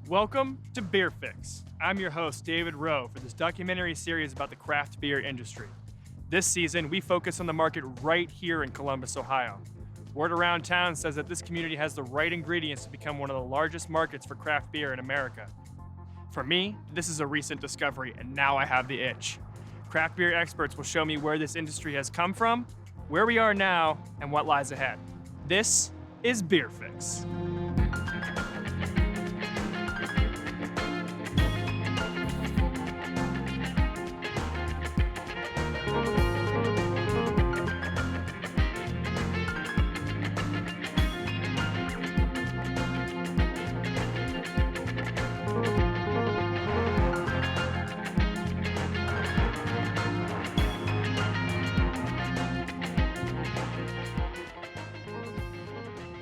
Welcome to Beer Fix. I'm your host, David Rowe, for this documentary series about the craft beer industry. This season, we focus on the market right here in Columbus, Ohio. Word around town says that this community has the right ingredients to become one of the largest markets for craft beer in America. For me, this is a recent discovery, and now I have the itch. Craft beer experts will show me where this industry has come from, where we are now, and what lies ahead. This is Beer Fix.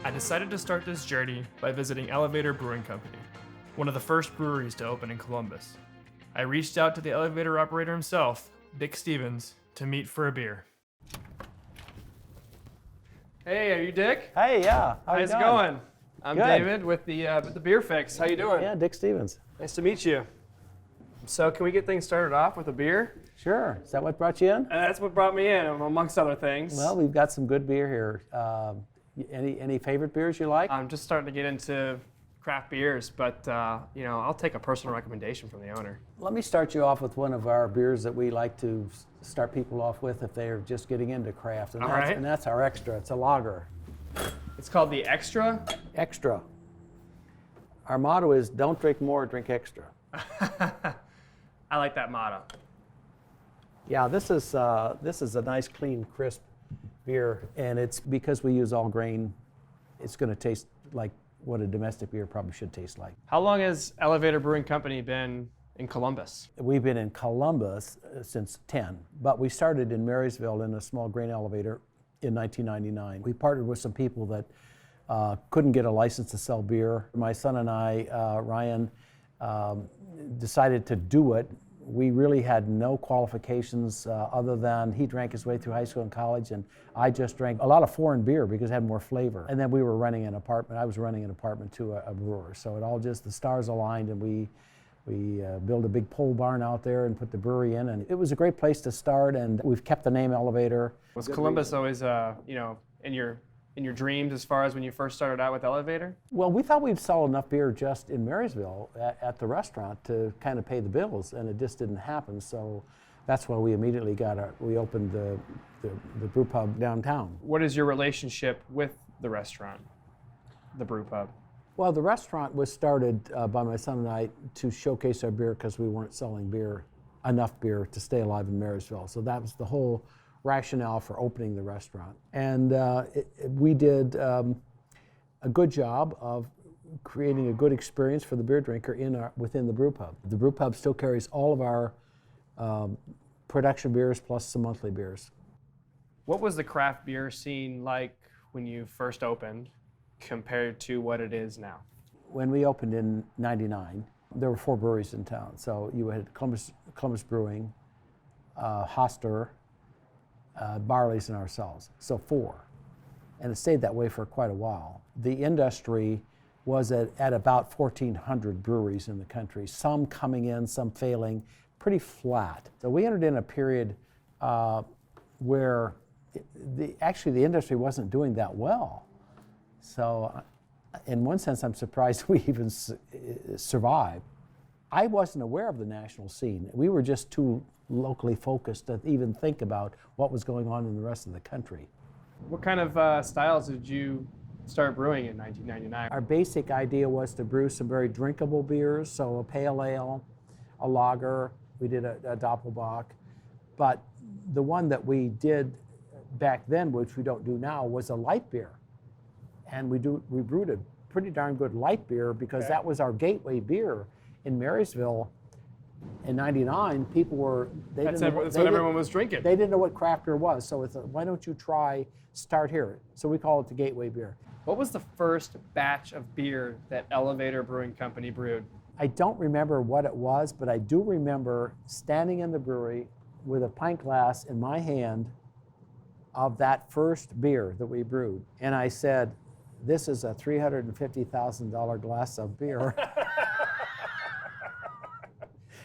I decided to start this journey by visiting Elevator Brewing Company, one of the first breweries to open in Columbus. I reached out to the elevator operator himself, Vic Schiltz, to meet for a beer. Hey, are you Dick? Hey, yeah. How's it going? I'm Good. David with the Beer Fix. How you doing? Yeah, Dick Stevens. Nice to meet you. So can we get things started off with a beer? Sure. Is that what brought you in? That's what brought me in, amongst other things. Well, we've got some good beer here. Any favorite beers you like? I'm just starting to get into craft beers, but I'll take a personal recommendation from the owner. Let me start you off with one of our beers that we like to start people off with if they're just getting into craft, and, All that's, right. and that's our Extra. It's a lager. It's called the Extra. Extra. Our motto is don't drink more, drink extra. I like that motto. Yeah, this is a nice, clean, crisp beer, and it's because we use all grain. It's going to taste like what a domestic beer probably should taste like. How long has Elevator Brewing Company been in Columbus? We've been in Columbus since 10, but we started in Marysville in a small grain elevator in 1999. We partnered with some people that couldn't get a license to sell beer. My son and I, Ryan, decided to do it. We really had no qualifications other than he drank his way through high school and college, and I just drank a lot of foreign beer because it had more flavor. And then we were renting an apartment. I was renting an apartment to a brewer. So it all just, the stars aligned, and we built a big pole barn out there and put the brewery in, and it was a great place to start, and we've kept the name Elevator. Was Columbus always, in your dreams as far as when you first started out with Elevator? Well, we thought we'd sell enough beer just in Marysville at the restaurant to kind of pay the bills, and it just didn't happen. So that's why we immediately we opened the brew pub downtown. What is your relationship with the restaurant, the brew pub? Well, the restaurant was started by my son and I to showcase our beer because we weren't selling enough beer to stay alive in Marysville. So that was the whole rationale for opening the restaurant. And we did a good job of creating a good experience for the beer drinker within the brew pub. The brew pub still carries all of our production beers plus some monthly beers. What was the craft beer scene like when you first opened compared to what it is now? When we opened in '99, there were 4 breweries in town. So you had Columbus Brewing, Hoster, Barley's, and ourselves, so 4. And it stayed that way for quite a while. The industry was at about 1,400 breweries in the country, some coming in, some failing, pretty flat. So we entered in a period where actually the industry wasn't doing that well. So in one sense, I'm surprised we even survived. I wasn't aware of the national scene. We were just too locally focused to even think about what was going on in the rest of the country. What kind of styles did you start brewing in 1999? Our basic idea was to brew some very drinkable beers, so a pale ale, a lager, we did a Doppelbock, but the one that we did back then, which we don't do now, was a light beer. And we brewed a pretty darn good light beer because that was our gateway beer in Marysville. In '99, people were, That's what everyone was drinking. They didn't know what craft beer was, so it's why don't you start here? So we call it the gateway beer. What was the first batch of beer that Elevator Brewing Company brewed? I don't remember what it was, but I do remember standing in the brewery with a pint glass in my hand of that first beer that we brewed. And I said, this is a $350,000 glass of beer.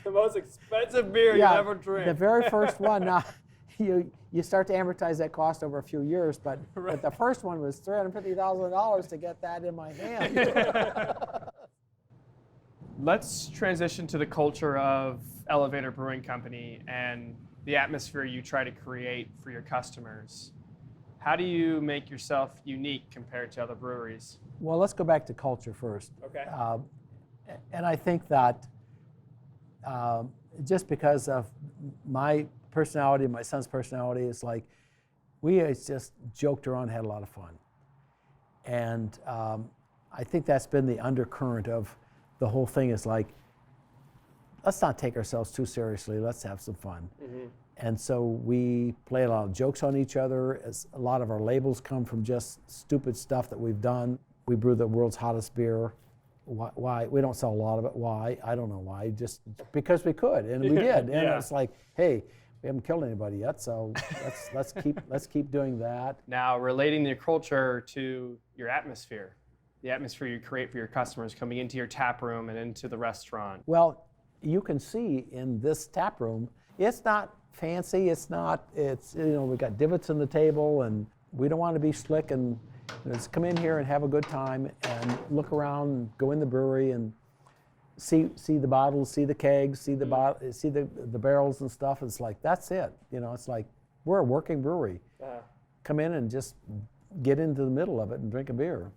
The most expensive beer you ever drink. The very first one. Now, you start to amortize that cost over a few years, but the first one was $350,000 to get that in my hand. Let's transition to the culture of Elevator Brewing Company and the atmosphere you try to create for your customers. How do you make yourself unique compared to other breweries? Well, let's go back to culture first. Okay. And I think that just because of my personality, my son's personality, it's like we just joked around, had a lot of fun. And I think that's been the undercurrent of the whole thing is like, let's not take ourselves too seriously, let's have some fun. Mm-hmm. And so we play a lot of jokes on each other. A lot of our labels come from just stupid stuff that we've done. We brew the world's hottest beer. Why? We don't sell a lot of it. Why? I don't know why. Just because we could, and we did. And it's like, hey, we haven't killed anybody yet, so let's keep doing that. Now, relating your culture to your atmosphere, the atmosphere you create for your customers coming into your tap room and into the restaurant. Well, you can see in this tap room, it's not fancy. It's we got divots in the table, and we don't want to be slick and just come in here and have a good time and look around, and go in the brewery and see the bottles, see the kegs, see the barrels and stuff. It's like that's it. It's like we're a working brewery. Come in and just get into the middle of it and drink a beer.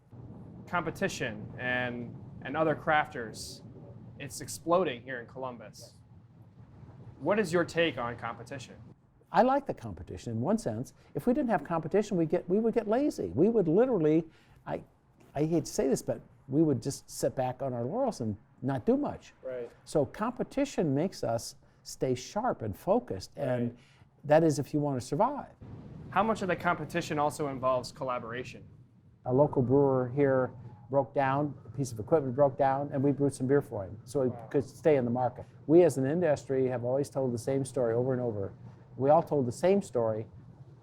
Competition and other crafters, it's exploding here in Columbus. What is your take on competition? I like the competition in one sense. If we didn't have competition, we would get lazy. We would literally, I hate to say this, but we would just sit back on our laurels and not do much. Right. So competition makes us stay sharp and focused, and that is if you want to survive. How much of the competition also involves collaboration? A local brewer here broke down, a piece of equipment broke down, and we brewed some beer for him so he could stay in the market. We as an industry have always told the same story over and over. We all told the same story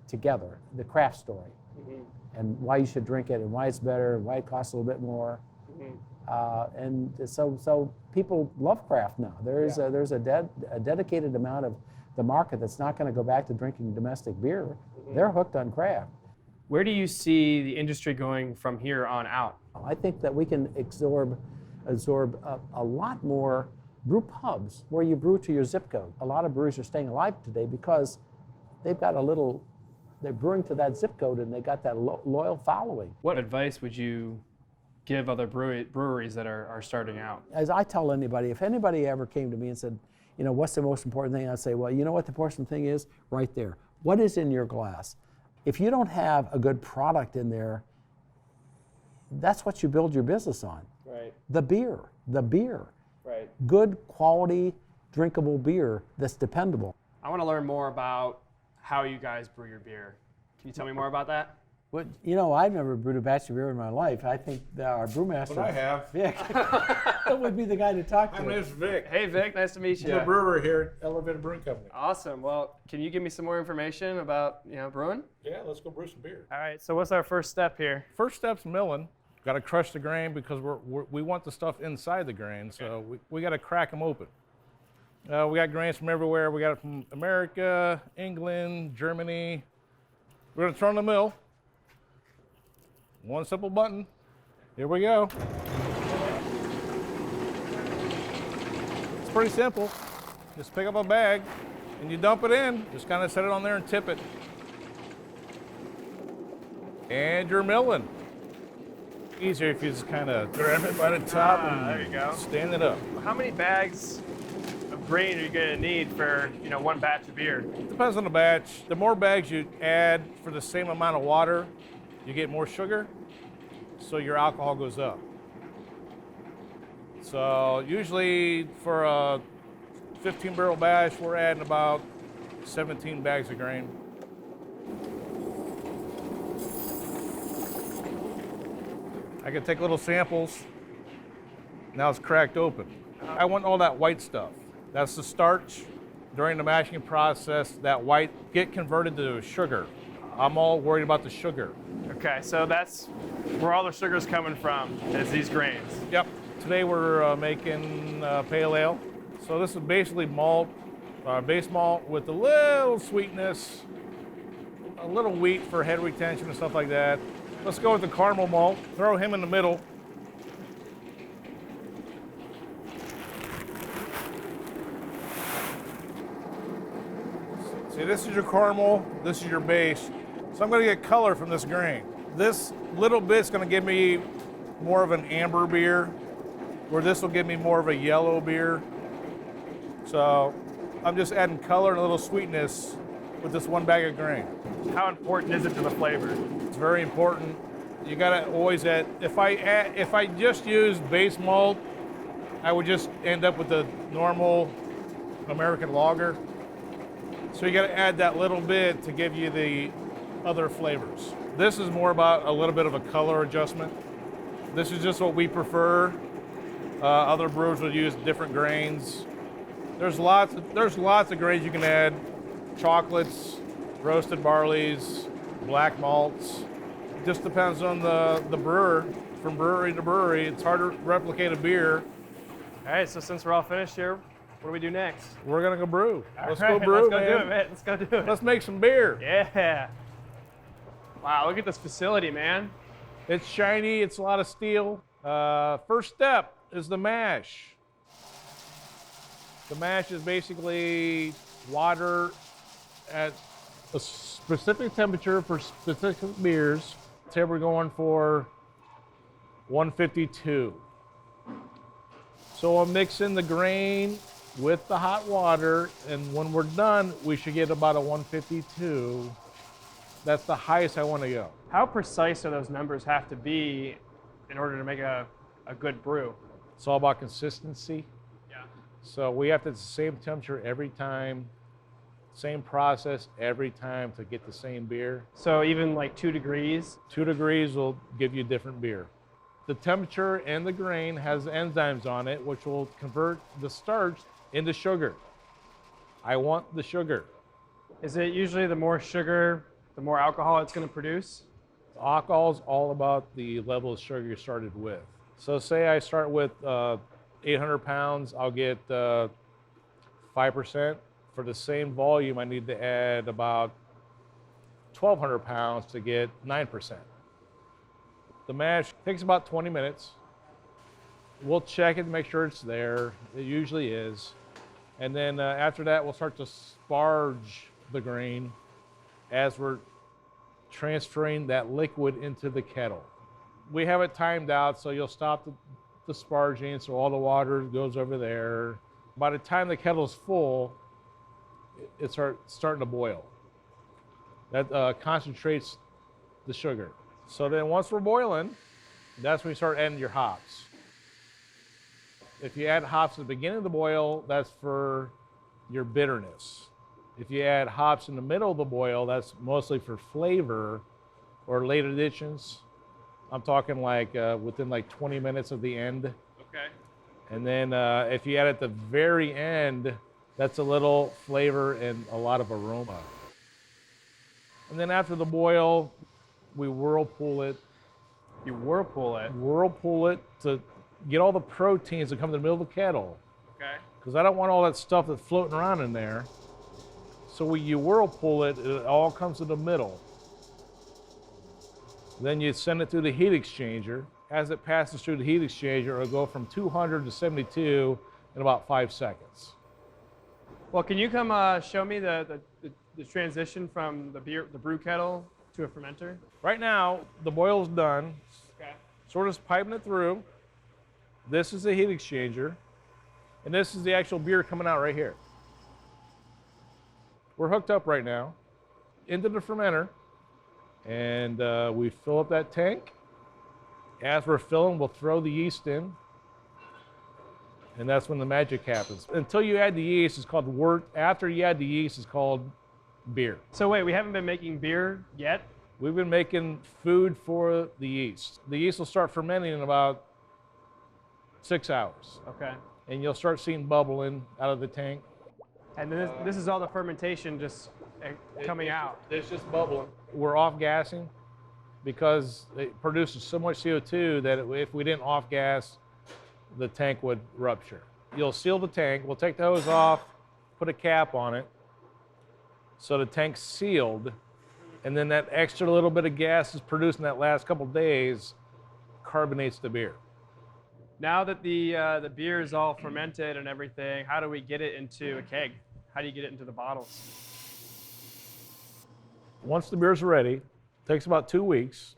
together, the craft story, and why you should drink it, and why it's better, and why it costs a little bit more. And so people love craft now. There's a dedicated amount of the market that's not going to go back to drinking domestic beer. They're hooked on craft. Where do you see the industry going from here on out? I think that we can absorb a lot more brew pubs where you brew to your zip code. A lot of breweries are staying alive today because they've got they're brewing to that zip code and they got that loyal following. What advice would you give other breweries that are starting out? As I tell anybody, if anybody ever came to me and said, what's the most important thing? I'd say, well, you know what the important thing is? Right there. What is in your glass? If you don't have a good product in there, that's what you build your business on. Right. The beer. Right. Good quality, drinkable beer that's dependable. I want to learn more about how you guys brew your beer. Can you tell me more about that? Well, I've never brewed a batch of beer in my life. I think that our brewmaster, But I have. Vic, that would be the guy to talk to. My name's Vic. Hey, Vic, nice to meet you. I'm a brewer here at Elevator Brewing Company. Awesome. Well, can you give me some more information about brewing? Yeah, let's go brew some beer. All right. So what's our first step here? First step's milling. Got to crush the grain because we want the stuff inside the grain, so we got to crack them open. We got grains from everywhere. We got it from America, England, Germany. We're going to throw in the mill. One simple button. Here we go. It's pretty simple. Just pick up a bag and you dump it in. Just kind of set it on there and tip it. And you're milling. Easier if you just kind of grab it by the top and there you go. Stand it up. How many bags of grain are you going to need for one batch of beer? Depends on the batch. The more bags you add for the same amount of water, you get more sugar, so your alcohol goes up. So usually for a 15 barrel batch, we're adding about 17 bags of grain. I can take little samples. Now it's cracked open. I want all that white stuff. That's the starch. During the mashing process, that white get converted to sugar. I'm all worried about the sugar. Okay, so that's where all the sugar's coming from, is these grains. Yep. Today we're making pale ale. So this is basically malt, base malt with a little sweetness, a little wheat for head retention and stuff like that. Let's go with the caramel malt. Throw him in the middle. See, this is your caramel, this is your base. So I'm gonna get color from this grain. This little bit's gonna give me more of an amber beer, where this will give me more of a yellow beer. So I'm just adding color and a little sweetness with this one bag of grain. How important is it to the flavor? It's very important. You gotta always add, if I just use base malt, I would just end up with the normal American lager. So you gotta add that little bit to give you the other flavors. This is more about a little bit of a color adjustment. This is just what we prefer. Other brewers would use different grains. There's lots of grains you can add. Chocolates, roasted barleys, black malts. It just depends on the brewer. From brewery to brewery, it's hard to replicate a beer. All right, so since we're all finished here, what do we do next? We're gonna go brew. Let's All go right, brew, let's go man. do it, man. Let's go do it. Let's make some beer. Yeah. Wow, look at this facility, man. It's shiny, it's a lot of steel. First step is the mash. The mash is basically water at a specific temperature for specific beers. Today we're going for 152. So I'm mixing the grain with the hot water, and when we're done, we should get about a 152. That's the highest I want to go. How precise do those numbers have to be in order to make a good brew? It's all about consistency. Yeah. So we have to the same temperature every time, same process every time to get the same beer. So even like 2 degrees? 2 degrees will give you different beer. The temperature and the grain has enzymes on it, which will convert the starch into sugar. I want the sugar. Is it usually the more sugar, the more alcohol it's going to produce? Alcohol is all about the level of sugar you started with. So say I start with 800 pounds, I'll get 5%. For the same volume, I need to add about 1,200 pounds to get 9%. The mash takes about 20 minutes. We'll check it to make sure it's there. It usually is. And then after that, we'll start to sparge the grain as we're transferring that liquid into the kettle. We have it timed out, so you'll stop the sparging, so all the water goes over there. By the time the kettle's full, it starting to boil. That concentrates the sugar. So then once we're boiling, that's when you start adding your hops. If you add hops at the beginning of the boil, that's for your bitterness. If you add hops in the middle of the boil, that's mostly for flavor or late additions. I'm talking like within like 20 minutes of the end. Okay. And then if you add at the very end, that's a little flavor and a lot of aroma. And then after the boil, we whirlpool it. You whirlpool it? Whirlpool it to get all the proteins that come in the middle of the kettle. Okay. Because I don't want all that stuff that's floating around in there. So when you whirlpool it, it all comes to the middle. Then you send it through the heat exchanger. As it passes through the heat exchanger, it'll go from 200 to 72 in about 5 seconds. Well, can you come show me the transition from the brew kettle to a fermenter? Right now, the boil's done. Okay. So we're just piping it through. This is the heat exchanger. And this is the actual beer coming out right here. We're hooked up right now into the fermenter. And we fill up that tank. As we're filling, we'll throw the yeast in. And that's when the magic happens. Until you add the yeast, it's called wort. After you add the yeast, it's called beer. So wait, we haven't been making beer yet? We've been making food for the yeast. The yeast will start fermenting in about 6 hours. Okay. And you'll start seeing bubbling out of the tank. And then this is all the fermentation just coming out. It's just bubbling. We're off gassing because it produces so much CO2 that if we didn't off gas, the tank would rupture. You'll seal the tank. We'll take the hose off, put a cap on it, so the tank's sealed, and then that extra little bit of gas is produced in that last couple days carbonates the beer. Now that the beer is all fermented and everything, how do we get it into a keg? How do you get it into the bottles? Once the beer's ready, it takes about 2 weeks.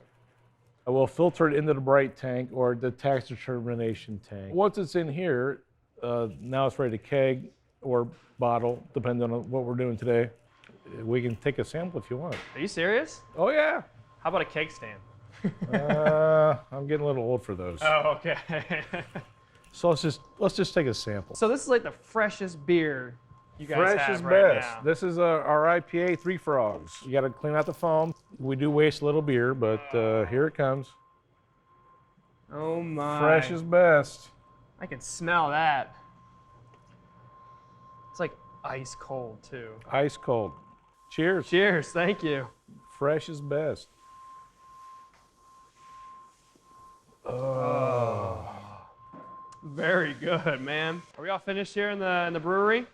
We'll filter it into the bright tank or the tax determination tank. Once it's in here, now it's ready to keg or bottle, depending on what we're doing today. We can take a sample if you want. Are you serious? Oh yeah. How about a keg stand? I'm getting a little old for those. Oh, okay. So let's just take a sample. So this is like the freshest beer you guys Fresh have is right best. now. This is our IPA, Three Frogs. You got to clean out the foam. We do waste a little beer, but here it comes. Oh my. Fresh is best. I can smell that. It's like ice cold too. Ice cold. Cheers. Cheers, thank you. Fresh is best. Oh. Very good, man. Are we all finished here in the brewery?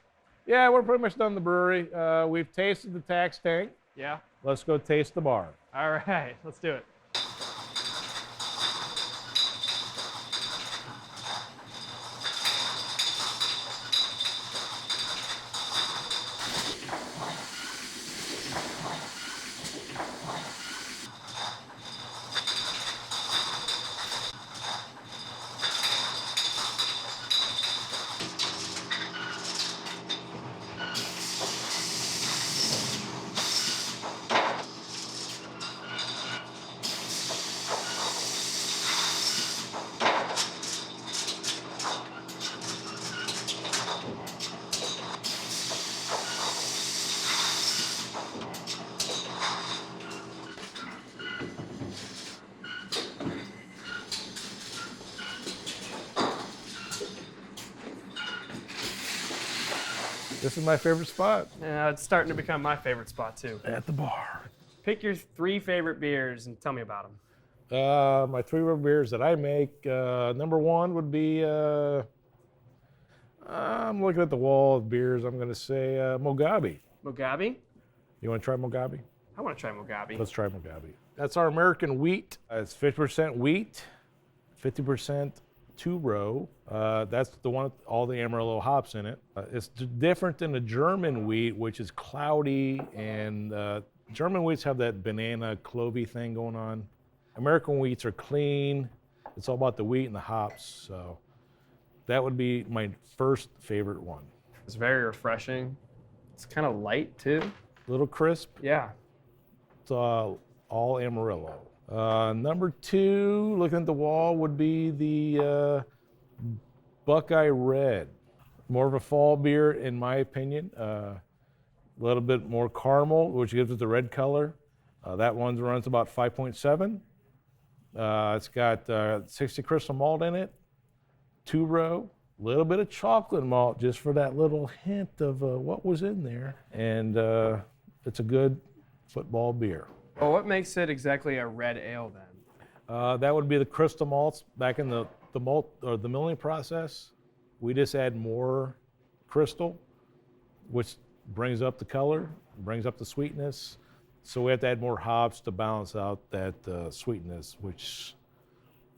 Yeah, we're pretty much done the brewery. We've tasted the tax tank. Yeah. Let's go taste the bar. All right, let's do it. This is my favorite spot. Yeah, it's starting to become my favorite spot too. At the bar. Pick your 3 favorite beers and tell me about them. My 3 beers that I make, number 1 would be, I'm looking at the wall of beers, I'm going to say Mogabi. Mogabi? You want to try Mogabi? I want to try Mogabi. Let's try Mogabi. That's our American wheat. It's 50% wheat, 50% two-row. That's the one with all the Amarillo hops in it. It's different than the German wheat, which is cloudy, and German wheats have that banana clovey thing going on. American wheats are clean. It's all about the wheat and the hops. So that would be my first favorite one. It's very refreshing. It's kind of light too. A little crisp. Yeah. It's all Amarillo. Number 2, looking at the wall, would be the Buckeye Red. More of a fall beer, in my opinion. A little bit more caramel, which gives it the red color. That one runs about 5.7. It's got 60 crystal malt in it, 2-row, a little bit of chocolate malt just for that little hint of what was in there. And it's a good football beer. Well, what makes it exactly a red ale then? That would be the crystal malts. Back in the malt or the milling process, we just add more crystal, which brings up the color, brings up the sweetness. So we have to add more hops to balance out that sweetness, which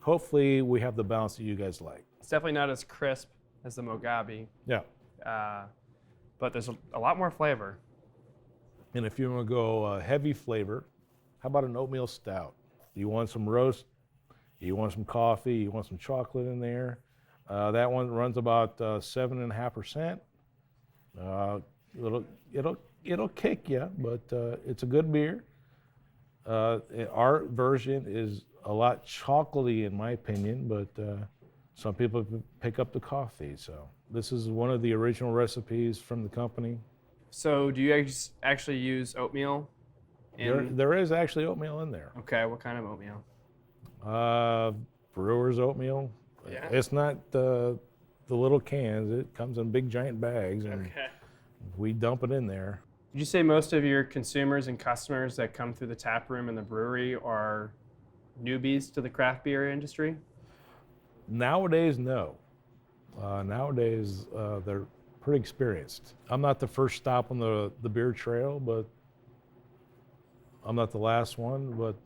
hopefully we have the balance that you guys like. It's definitely not as crisp as the Mogabi, Yeah. but there's a lot more flavor. And if you want to go heavy flavor, how about an oatmeal stout? You want some roast, you want some coffee, you want some chocolate in there. That one runs about 7.5%. It'll kick you, but it's a good beer. Our version is a lot chocolatey in my opinion, but some people pick up the coffee. So this is one of the original recipes from the company. So do you actually use oatmeal? There is actually oatmeal in there. Okay, what kind of oatmeal? Brewer's oatmeal. Yeah. It's not the little cans. It comes in big giant bags, and Okay. we dump it in there. Did you say most of your consumers and customers that come through the tap room and the brewery are newbies to the craft beer industry? Nowadays, no. Nowadays, they're pretty experienced. I'm not the first stop on the beer trail, but I'm not the last one. But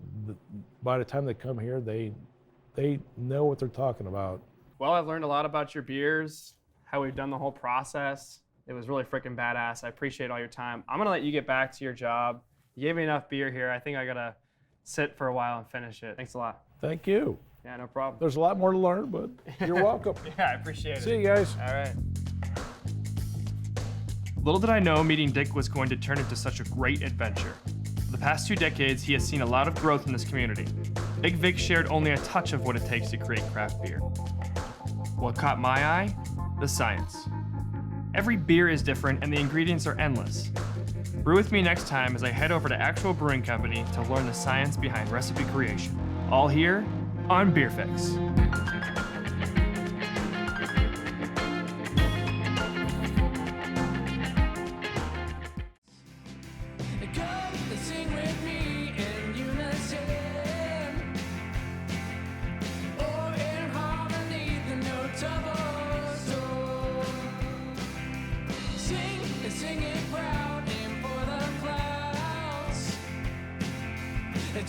by the time they come here, they know what they're talking about. Well, I've learned a lot about your beers, how we've done the whole process. It was really freaking badass. I appreciate all your time. I'm gonna let you get back to your job. You gave me enough beer here. I think I gotta sit for a while and finish it. Thanks a lot. Thank you. Yeah, no problem. There's a lot more to learn, but you're welcome. Yeah, I appreciate it. See you guys. All right. Little did I know meeting Dick was going to turn into such a great adventure. For the past 2 decades, he has seen a lot of growth in this community. Big Vic shared only a touch of what it takes to create craft beer. What caught my eye? The science. Every beer is different and the ingredients are endless. Brew with me next time as I head over to Actual Brewing Company to learn the science behind recipe creation. All here on Beer Fix.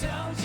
Don't